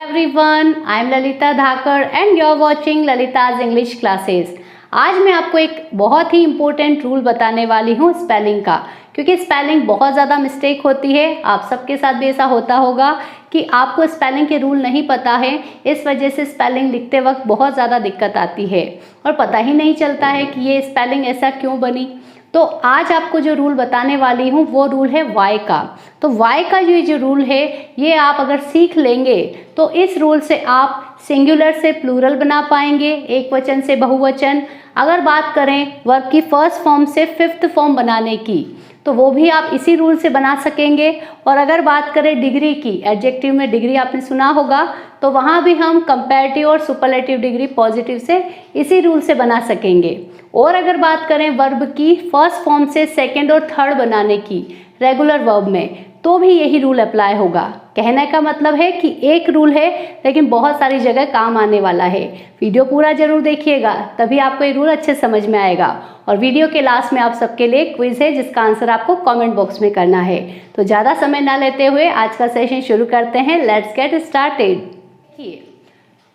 everyone, I am Lalita Dhakar and you are watching Lalita's English classes। आज मैं आपको एक बहुत ही इम्पोर्टेंट रूल बताने वाली हूँ स्पेलिंग का, क्योंकि स्पेलिंग बहुत ज़्यादा मिस्टेक होती है। आप सबके साथ भी ऐसा होता होगा कि आपको स्पेलिंग के रूल नहीं पता है, इस वजह से स्पेलिंग लिखते वक्त बहुत ज़्यादा दिक्कत आती है और पता ही नहीं चलता है कि ये स्पेलिंग ऐसा क्यों बनी। तो आज आपको जो रूल बताने वाली हूँ वो रूल है वाई का। तो वाई का जो रूल है ये आप अगर सीख लेंगे तो इस रूल से आप सिंगुलर से प्लूरल बना पाएंगे, एक वचन से बहुवचन। अगर बात करें वर्ब की फर्स्ट फॉर्म से फिफ्थ फॉर्म बनाने की तो वो भी आप इसी रूल से बना सकेंगे। और अगर बात करें डिग्री की, एडजेक्टिव में डिग्री आपने सुना होगा, तो वहाँ भी हम कंपैरेटिव और सुपरलेटिव डिग्री पॉजिटिव से इसी रूल से बना सकेंगे। और अगर बात करें वर्ब की फर्स्ट फॉर्म से सेकंड और थर्ड बनाने की रेगुलर वर्ब में, तो भी यही रूल अप्लाई होगा। कहने का मतलब है कि एक रूल है लेकिन बहुत सारी जगह काम आने वाला है। वीडियो पूरा जरूर देखिएगा, तभी आपको ये रूल अच्छे समझ में आएगा। और वीडियो के लास्ट में आप सबके लिए क्विज है जिसका आंसर आपको कमेंट बॉक्स में करना है। तो ज़्यादा समय ना लेते हुए आज का सेशन शुरू करते हैं। Let's get started.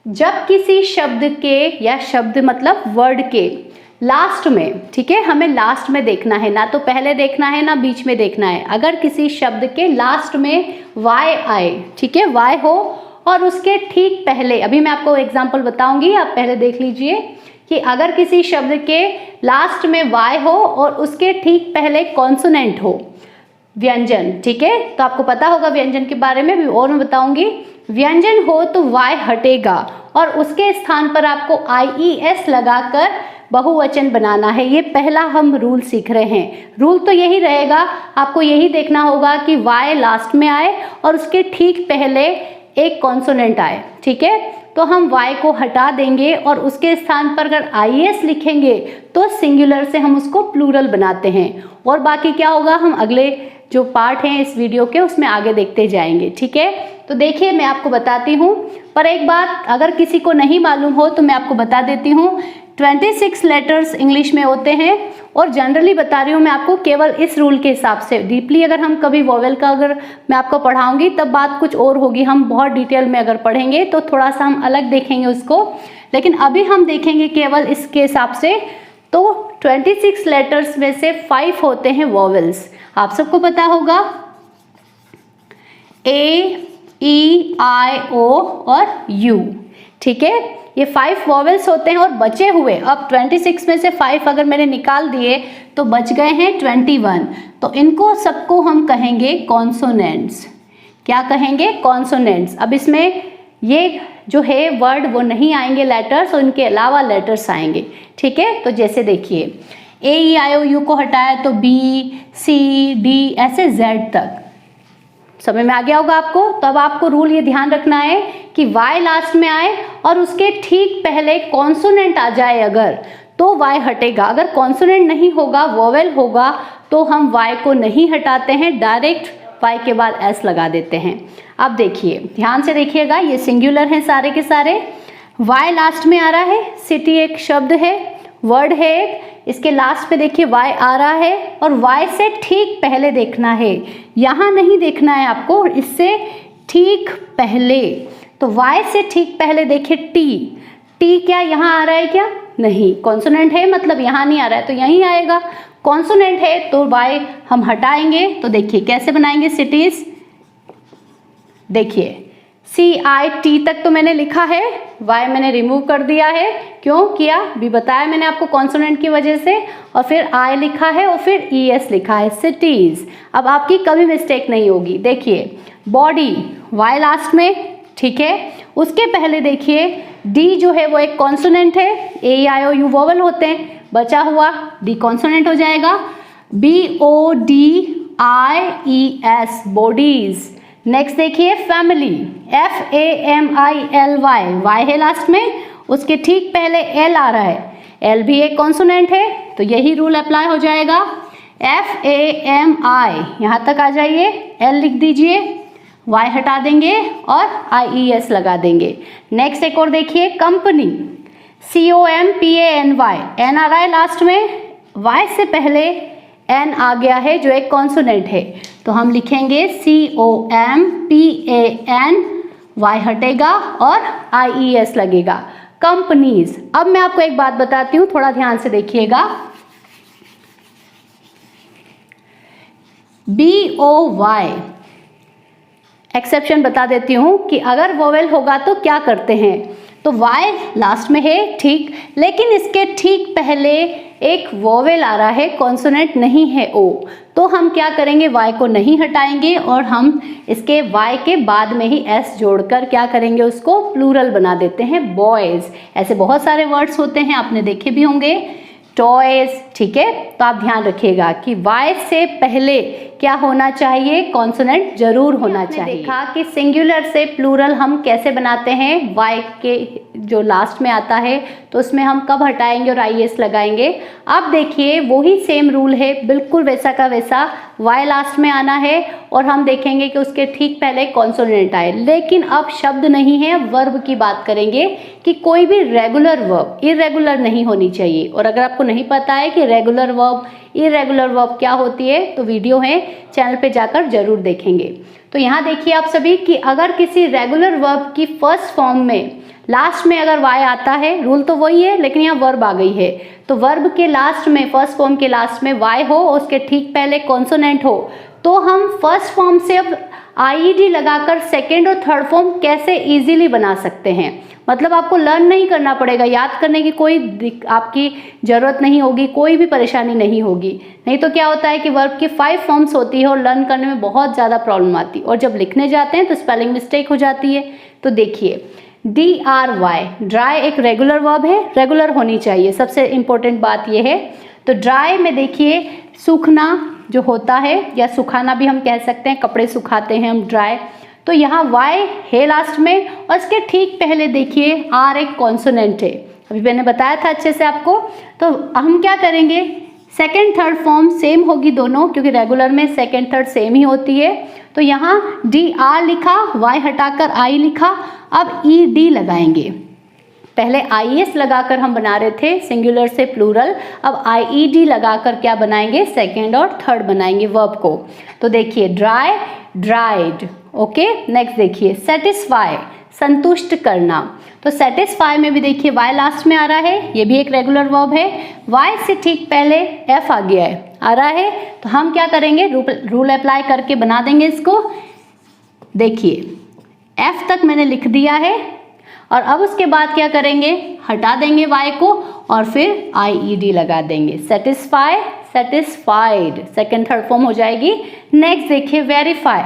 जब किसी शब्द के या शब्द मतलब वर्ड के लास्ट में, ठीक है, हमें लास्ट में देखना है, ना तो पहले देखना है ना बीच में देखना है। अगर किसी शब्द के लास्ट में वाई आए, ठीक है, वाई हो और उसके ठीक पहले, अभी मैं आपको एग्जांपल बताऊंगी, आप पहले देख लीजिए कि अगर किसी शब्द के लास्ट में वाई हो और उसके ठीक पहले कॉन्सोनेंट हो, व्यंजन, ठीक है, तो आपको पता होगा व्यंजन के बारे में भी और मैं बताऊंगी। व्यंजन हो तो वाई हटेगा और उसके स्थान पर आपको IES लगाकर बहुवचन बनाना है। ये पहला हम रूल सीख रहे हैं। रूल तो यही रहेगा, आपको यही देखना होगा कि वाई लास्ट में आए और उसके ठीक पहले एक कॉन्सोनेंट आए, ठीक है। तो हम वाई को हटा देंगे और उसके स्थान पर अगर IES लिखेंगे तो सिंगुलर से हम उसको प्लूरल बनाते हैं। और बाकी क्या होगा हम अगले जो पार्ट हैं इस वीडियो के उसमें आगे देखते जाएंगे, ठीक है। तो देखिए मैं आपको बताती हूँ, पर एक बात अगर किसी को नहीं मालूम हो तो मैं आपको बता देती हूँ। 26 लेटर्स इंग्लिश में होते हैं और जनरली बता रही हूँ मैं आपको केवल इस रूल के हिसाब से। डीपली अगर हम कभी वोवेल का अगर मैं आपको पढ़ाऊंगी तब बात कुछ और होगी, हम बहुत डिटेल में अगर पढ़ेंगे तो थोड़ा सा हम अलग देखेंगे उसको, लेकिन अभी हम देखेंगे केवल इसके हिसाब से। तो 26 लेटर्स में से 5 होते हैं वोवेल्स, आप सबको पता होगा, A-E-I-O और U, ठीक है। ये 5 वॉवेल्स होते हैं और बचे हुए अब 26 में से 5 अगर मैंने निकाल दिए तो बच गए हैं 21। तो इनको सबको हम कहेंगे कॉन्सोनेंट्स। क्या कहेंगे? कॉन्सोनेंट्स। अब इसमें ये जो है वर्ड वो नहीं आएंगे लेटर्स और इनके अलावा लेटर्स आएंगे, ठीक है। तो जैसे देखिए A-E-I-O-U को हटाया तो B, C, D ऐसे Z तक, समझ में आ गया होगा आपको। तो अब आपको रूल ये ध्यान रखना है कि वाई लास्ट में आए और उसके ठीक पहले कॉन्सोनेंट आ जाए अगर, तो वाई हटेगा। अगर कॉन्सोनेंट नहीं होगा, वोवेल होगा, तो हम वाई को नहीं हटाते हैं, डायरेक्ट वाई के बाद एस लगा देते हैं। अब देखिए ध्यान से देखिएगा, ये सिंगुलर हैं सारे के सारे। वाई लास्ट में आ रहा है, सिटी एक शब्द है, वर्ड है एक, इसके लास्ट पे देखिए वाई आ रहा है और वाई से ठीक पहले देखना है, यहाँ नहीं देखना है आपको, इससे ठीक पहले। तो वाई से ठीक पहले देखिए टी, टी क्या यहाँ आ रहा है क्या? नहीं, कॉन्सोनेंट है मतलब यहाँ नहीं आ रहा है तो यहीं आएगा। कॉन्सोनेंट है तो वाई हम हटाएंगे। तो देखिए कैसे बनाएंगे सिटीज, देखिए CIT तक तो मैंने लिखा है, वाई मैंने रिमूव कर दिया है। क्यों किया भी बताया मैंने आपको, कॉन्सोनेंट की वजह से। और फिर I लिखा है और फिर ES लिखा है, सिटीज। अब आपकी कभी मिस्टेक नहीं होगी। देखिए बॉडी वाई लास्ट में, ठीक है, उसके पहले देखिए D जो है वो एक कॉन्सोनेंट है, A-E-I-O-U वोवेल होते हैं, बचा हुआ D कॉन्सोनेंट हो जाएगा, BODIES बॉडीज। नेक्स्ट देखिए फैमिली, FAMILY, वाई है लास्ट में, उसके ठीक पहले L आ रहा है, L भी एक कॉन्सोनेंट है तो यही रूल अप्लाई हो जाएगा। FAMI यहाँ तक आ जाइए, L लिख दीजिए, वाई हटा देंगे और IES लगा देंगे। नेक्स्ट एक और देखिए कंपनी, COMPANY, N आ रहा है लास्ट में, वाई से पहले N आ गया है जो एक कॉन्सोनेंट है, तो हम लिखेंगे COMPANY वाई हटेगा और IES लगेगा, कंपनीज। अब मैं आपको एक बात बताती हूँ, थोड़ा ध्यान से देखिएगा। BOY एक्सेप्शन बता देती हूँ कि अगर वोवेल होगा तो क्या करते हैं, तो Y लास्ट में है ठीक, लेकिन इसके ठीक पहले एक वोवेल आ रहा है, कॉन्सोनेंट नहीं है O, तो हम क्या करेंगे, Y को नहीं हटाएंगे और हम इसके Y के बाद में ही S जोड़कर क्या करेंगे, उसको प्लूरल बना देते हैं, बॉयज। ऐसे बहुत सारे वर्ड्स होते हैं, आपने देखे भी होंगे, टॉयज, ठीक है। तो आप ध्यान रखिएगा कि Y से पहले क्या होना चाहिए, कॉन्सोनेंट जरूर होना चाहिए। देखा कि सिंगुलर से प्लूरल हम कैसे बनाते हैं, Y के जो लास्ट में आता है तो उसमें हम कब हटाएंगे और IES लगाएंगे। अब देखिए वही सेम रूल है, बिल्कुल वैसा का वैसा, Y लास्ट में आना है और हम देखेंगे कि उसके ठीक पहले कॉन्सोनेंट आए। लेकिन अब शब्द नहीं है, वर्ब की बात करेंगे कि कोई भी रेगुलर वर्ब इरेगुलर नहीं होनी चाहिए। और अगर आपको नहीं पता है कि रेगुलर वर्ब इरेगुलर वर्ब क्या होती है, तो वीडियो है, चैनल पे जाकर जरूर देखेंगे। तो यहाँ देखिए आप सभी कि अगर किसी रेगुलर वर्ब की फर्स्ट फॉर्म में लास्ट में अगर Y आता है, रूल तो वही है लेकिन यहाँ वर्ब आ गई है, तो वर्ब के लास्ट में, फर्स्ट फॉर्म के लास्ट में Y हो, उसके ठीक पहले कॉन्सोनेंट हो, तो हम फर्स्ट फॉर्म से अब IED लगाकर सेकेंड और थर्ड फॉर्म कैसे इजीली बना सकते हैं। मतलब आपको लर्न नहीं करना पड़ेगा, याद करने की कोई आपकी ज़रूरत नहीं होगी, कोई भी परेशानी नहीं होगी। नहीं तो क्या होता है कि वर्ब की 5 फॉर्म्स होती है और लर्न करने में बहुत ज़्यादा प्रॉब्लम आती है, और जब लिखने जाते हैं तो स्पेलिंग मिस्टेक हो जाती है। तो देखिए DRY, ड्राई एक रेगुलर वर्ब है, रेगुलर होनी चाहिए, सबसे इम्पोर्टेंट बात यह है। तो ड्राई में देखिए सूखना जो होता है, या सुखाना भी हम कह सकते हैं, कपड़े सुखाते हैं हम ड्राई, तो यहाँ Y है लास्ट में और इसके ठीक पहले देखिए R एक कॉन्सोनेंट है, अभी मैंने बताया था अच्छे से आपको। तो हम क्या करेंगे, सेकेंड थर्ड फॉर्म सेम होगी दोनों, क्योंकि रेगुलर में सेकेंड थर्ड सेम ही होती है। तो यहाँ DR लिखा, Y हटाकर I लिखा, अब ED लगाएंगे। पहले IES लगाकर हम बना रहे थे सिंगुलर से प्लूरल, अब IED लगाकर क्या बनाएंगे, सेकेंड और थर्ड बनाएंगे वर्ब को। तो देखिए ड्राई, ड्राइड, ओके। नेक्स्ट देखिए सेटिस्फाई, संतुष्ट करना। तो सेटिस्फाई में भी देखिए Y लास्ट में आ रहा है, ये भी एक रेगुलर वर्ब है, Y से ठीक पहले F आ गया है, आ रहा है, तो हम क्या करेंगे, रूल अप्लाई करके बना देंगे इसको। देखिए F तक मैंने लिख दिया है और अब उसके बाद क्या करेंगे, हटा देंगे Y को और फिर IED लगा देंगे, satisfy, satisfied, second third form हो जाएगी। नेक्स्ट देखिए वेरीफाई,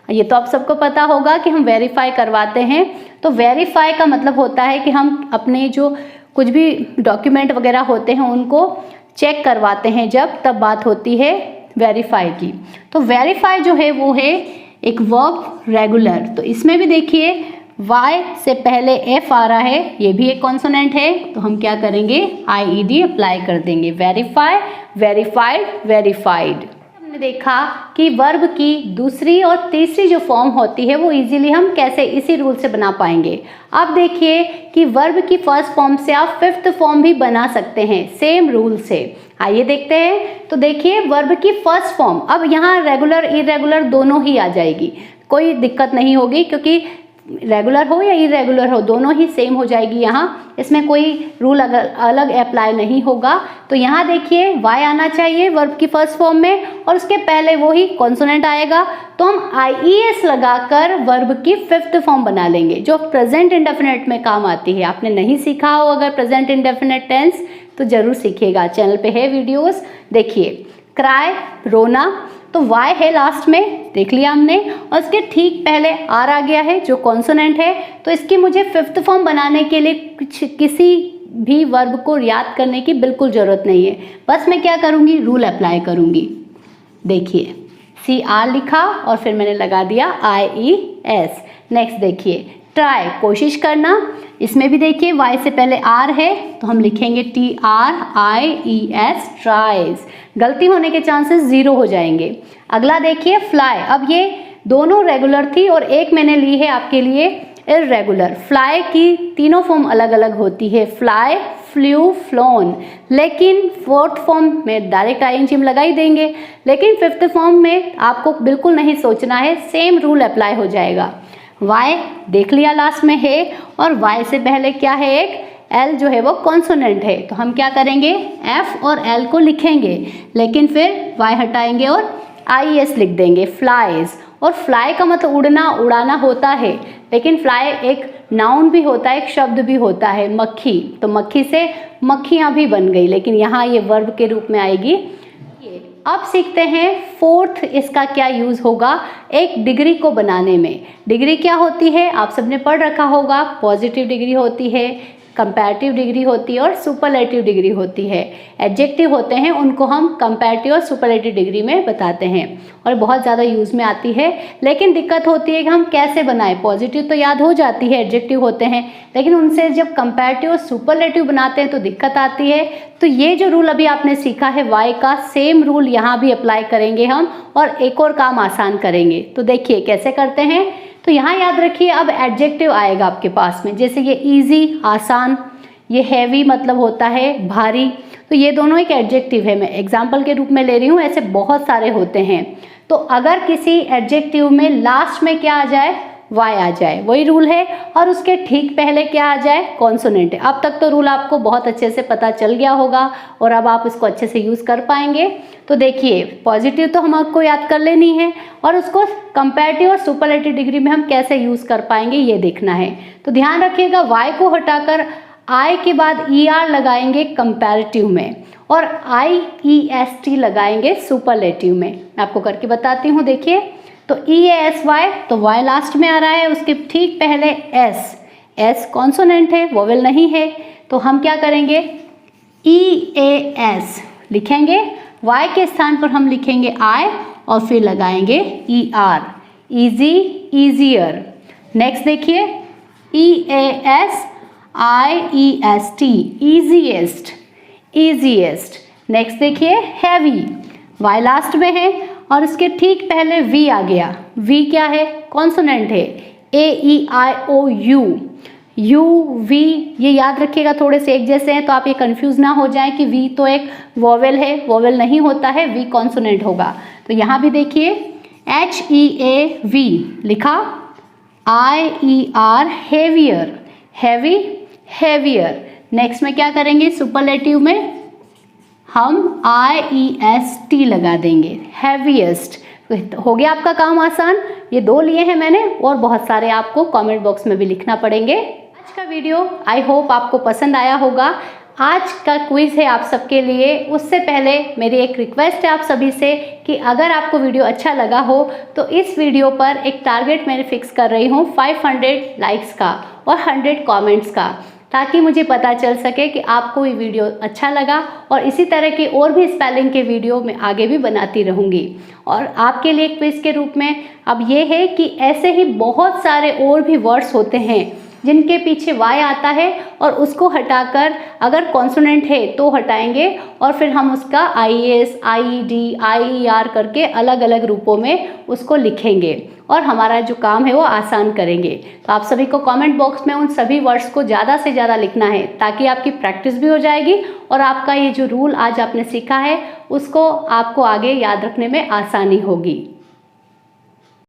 ये तो आप सबको पता होगा कि हम वेरीफाई करवाते हैं। तो वेरीफाई का मतलब होता है कि हम अपने जो कुछ भी डॉक्यूमेंट वगैरह होते हैं उनको चेक करवाते हैं, जब तब बात होती है वेरीफाई की। तो वेरीफाई जो है वो है एक वर्ब रेगुलर, तो इसमें भी देखिए Y से पहले F आ रहा है, ये भी एक कॉन्सोनेंट है, तो हम क्या करेंगे, IED अप्लाई कर देंगे, वेरीफाई, वेरीफाइड, वेरीफाइड। हमने देखा कि वर्ब की दूसरी और तीसरी जो फॉर्म होती है वो इजीली हम कैसे इसी रूल से बना पाएंगे। अब देखिए कि वर्ब की फर्स्ट फॉर्म से आप फिफ्थ फॉर्म भी बना सकते हैं सेम रूल से। आइए देखते हैं। तो देखिए वर्ब की फर्स्ट फॉर्म, अब यहाँ रेगुलर इरेगुलर दोनों ही आ जाएगी, कोई दिक्कत नहीं होगी, क्योंकि रेगुलर हो या इरेगुलर हो दोनों ही सेम हो जाएगी। यहाँ इसमें कोई रूल अलग अप्लाई नहीं होगा। तो यहाँ देखिए Y आना चाहिए वर्ब की फर्स्ट फॉर्म में और उसके पहले वो ही कॉन्सोनेंट आएगा, तो हम IES लगाकर वर्ब की फिफ्थ फॉर्म बना लेंगे जो प्रेजेंट इंडेफिनिट में काम आती है। आपने नहीं सीखा हो अगर प्रेजेंट इंडेफिनिट टेंस तो जरूर सीखिएगा, चैनल पे है वीडियोस। देखिए क्राई, रोना, तो Y है लास्ट में, देख लिया हमने, और इसके ठीक पहले R आ गया है जो कॉन्सोनेंट है। तो इसकी मुझे फिफ्थ फॉर्म बनाने के लिए किसी भी वर्ब को याद करने की बिल्कुल ज़रूरत नहीं है, बस मैं क्या करूँगी, रूल अप्लाई करूँगी। देखिए CR लिखा और फिर मैंने लगा दिया IES। नेक्स्ट देखिए ट्राई, कोशिश करना, इसमें भी देखिए Y से पहले R है तो हम लिखेंगे TRIES, ट्राइज। गलती होने के चांसेस 0 हो जाएंगे। अगला देखिए फ्लाई, अब ये दोनों रेगुलर थी और एक मैंने ली है आपके लिए इरेगुलर। फ्लाई की तीनों फॉर्म अलग अलग होती है, फ्लाई, फ्लू, फ्लोन, लेकिन फोर्थ फॉर्म में डायरेक्ट ING लगा ही देंगे, लेकिन फिफ्थ फॉर्म में आपको बिल्कुल नहीं सोचना है, सेम रूल अप्लाई हो जाएगा। वाई देख लिया लास्ट में है, और वाई से पहले क्या है, एक एल जो है वो कॉन्सोनेंट है, तो हम क्या करेंगे, एफ और एल को लिखेंगे, लेकिन फिर वाई हटाएंगे और आई एस लिख देंगे, फ्लाइज। और फ्लाई का मतलब उड़ना, उड़ाना होता है, लेकिन फ्लाई एक नाउन भी होता है, एक शब्द भी होता है, मक्खी, तो मक्खी से मक्खियाँ भी बन गई, लेकिन यहाँ ये वर्ब के रूप में आएगी। अब सीखते हैं फोर्थ, इसका क्या यूज़ होगा एक डिग्री को बनाने में। डिग्री क्या होती है, आप सबने पढ़ रखा होगा, पॉजिटिव डिग्री होती है, कंपैरेटिव डिग्री होती है और सुपरलेटिव डिग्री होती है। एडजेक्टिव होते हैं, उनको हम कंपैरेटिव और सुपरलेटिव डिग्री में बताते हैं और बहुत ज़्यादा यूज़ में आती है। लेकिन दिक्कत होती है कि हम कैसे बनाएं। पॉजिटिव तो याद हो जाती है, एडजेक्टिव होते हैं, लेकिन उनसे जब कंपैरेटिव और सुपरलेटिव बनाते हैं तो दिक्कत आती है। तो ये जो रूल अभी आपने सीखा है वाई का, सेम रूल यहाँ भी अप्लाई करेंगे हम, और एक और काम आसान करेंगे। तो देखिए कैसे करते हैं। तो यहाँ याद रखिए, अब एडजेक्टिव आएगा आपके पास में, जैसे ये इजी आसान, ये हैवी मतलब होता है भारी, तो ये दोनों एक एडजेक्टिव है, मैं एग्जाम्पल के रूप में ले रही हूँ, ऐसे बहुत सारे होते हैं। तो अगर किसी एडजेक्टिव में लास्ट में क्या आ जाए, वाई आ जाए, वही रूल है, और उसके ठीक पहले क्या आ जाए, कॉन्सोनेंट है। अब तक तो रूल आपको बहुत अच्छे से पता चल गया होगा और अब आप इसको अच्छे से यूज़ कर पाएंगे। तो देखिए पॉजिटिव तो हम आपको याद कर लेनी है, और उसको कंपैरेटिव और सुपरलेटिव डिग्री में हम कैसे यूज़ कर पाएंगे ये देखना है। तो ध्यान रखिएगा, वाई को हटाकर आई के बाद ई आर लगाएंगे कंपैरेटिव में, और आई ई एस टी लगाएंगे सुपरलेटिव में। मैं आपको करके बताती हूँ, देखिए। तो ई ए एस वाई, तो वाई लास्ट में आ रहा है, उसके ठीक पहले एस, एस कॉन्सोनेंट है, वोवेल नहीं है, तो हम क्या करेंगे, ई ए एस लिखेंगे, वाई के स्थान पर हम लिखेंगे आई और फिर लगाएंगे E R, easy easier. Next देखिए, E A S I E S T, easiest easiest. Next देखिए हैवी, वाई लास्ट में है और इसके ठीक पहले वी आ गया, वी क्या है, कॉन्सोनेंट है, ए ई आई ओ यू, यू वी, ये याद रखिएगा, थोड़े से एक जैसे हैं तो आप ये कंफ्यूज ना हो जाएं कि वी तो एक वोवेल है, वोवेल नहीं होता है, वी कॉन्सोनेंट होगा। तो यहाँ भी देखिए एच ई ए वी लिखा, I E R heavier, heavy heavier. Next में क्या करेंगे, सुपरलेटिव में हम आई ई एस टी लगा देंगे, हैवीएस्ट। हो गया आपका काम आसान। ये दो लिए हैं मैंने, और बहुत सारे आपको कमेंट बॉक्स में भी लिखना पड़ेंगे। आज का वीडियो आई होप आपको पसंद आया होगा। आज का क्विज है आप सबके लिए। उससे पहले मेरी एक रिक्वेस्ट है आप सभी से कि अगर आपको वीडियो अच्छा लगा हो तो इस वीडियो पर एक टारगेट मैं फिक्स कर रही हूँ 500 लाइक्स का और 100 कमेंट्स का, ताकि मुझे पता चल सके कि आपको ये वीडियो अच्छा लगा, और इसी तरह के और भी स्पेलिंग के वीडियो मैं आगे भी बनाती रहूँगी। और आपके लिए क्विज के रूप में अब ये है कि ऐसे ही बहुत सारे और भी वर्ड्स होते हैं जिनके पीछे वाई आता है, और उसको हटाकर अगर कॉन्सोनेंट है तो हटाएंगे, और फिर हम उसका I S I D I E are करके अलग अलग रूपों में उसको लिखेंगे, और हमारा जो काम है वो आसान करेंगे। तो आप सभी को कमेंट बॉक्स में उन सभी वर्ड्स को ज़्यादा से ज़्यादा लिखना है, ताकि आपकी प्रैक्टिस भी हो जाएगी और आपका ये जो रूल आज आपने सीखा है उसको आपको आगे याद रखने में आसानी होगी।